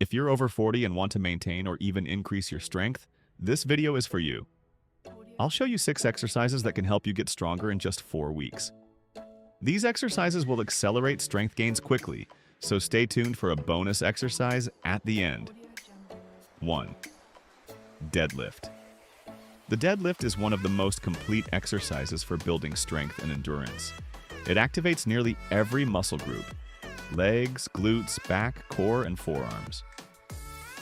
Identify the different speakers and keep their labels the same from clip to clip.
Speaker 1: If you're over 40 and want to maintain or even increase your strength, this video is for you. I'll show you 6 exercises that can help you get stronger in just 4 weeks. These exercises will accelerate strength gains quickly, so stay tuned for a bonus exercise at the end. 1. Deadlift. The deadlift is one of the most complete exercises for building strength and endurance. It activates nearly every muscle group: legs, glutes, back, core, and forearms.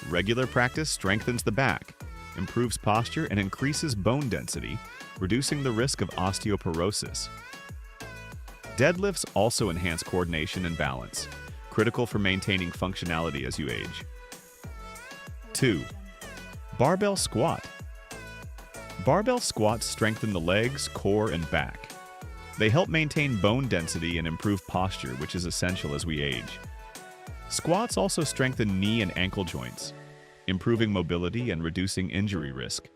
Speaker 1: Regular practice strengthens the back, improves posture, and increases bone density, reducing the risk of osteoporosis. Deadlifts also enhance coordination and balance, critical for maintaining functionality as you age. 2. Barbell Squat. Barbell squats strengthen the legs, core, and back. They help maintain bone density and improve posture, which is essential as we age. Squats also strengthen knee and ankle joints, improving mobility and reducing injury risk.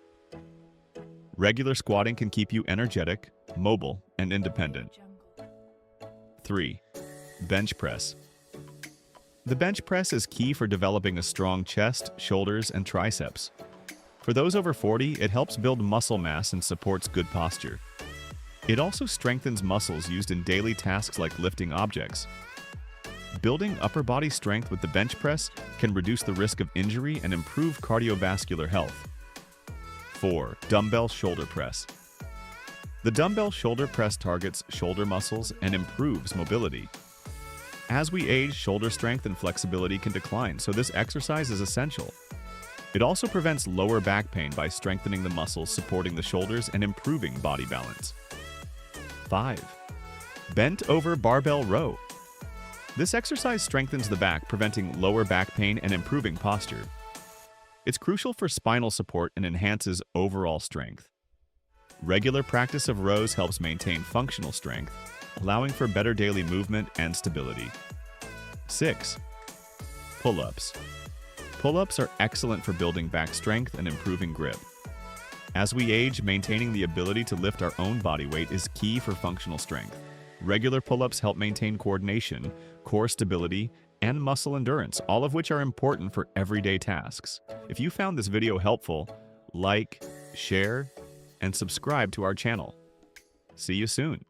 Speaker 1: Regular squatting can keep you energetic, mobile, and independent. 3. Bench press. The bench press is key for developing a strong chest, shoulders, and triceps. For those over 40, it helps build muscle mass and supports good posture. It also strengthens muscles used in daily tasks like lifting objects. Building upper body strength with the bench press can reduce the risk of injury and improve cardiovascular health. 4. Dumbbell Shoulder Press. The dumbbell shoulder press targets shoulder muscles and improves mobility. As we age, shoulder strength and flexibility can decline, so this exercise is essential. It also prevents lower back pain by strengthening the muscles supporting the shoulders and improving body balance. 5. Bent Over Barbell Row. This exercise strengthens the back, preventing lower back pain and improving posture. It's crucial for spinal support and enhances overall strength. Regular practice of rows helps maintain functional strength, allowing for better daily movement and stability. 6. Pull-ups. Pull-ups are excellent for building back strength and improving grip. As we age, maintaining the ability to lift our own body weight is key for functional strength. Regular pull-ups help maintain coordination, core stability, and muscle endurance, all of which are important for everyday tasks. If you found this video helpful, like, share, and subscribe to our channel. See you soon.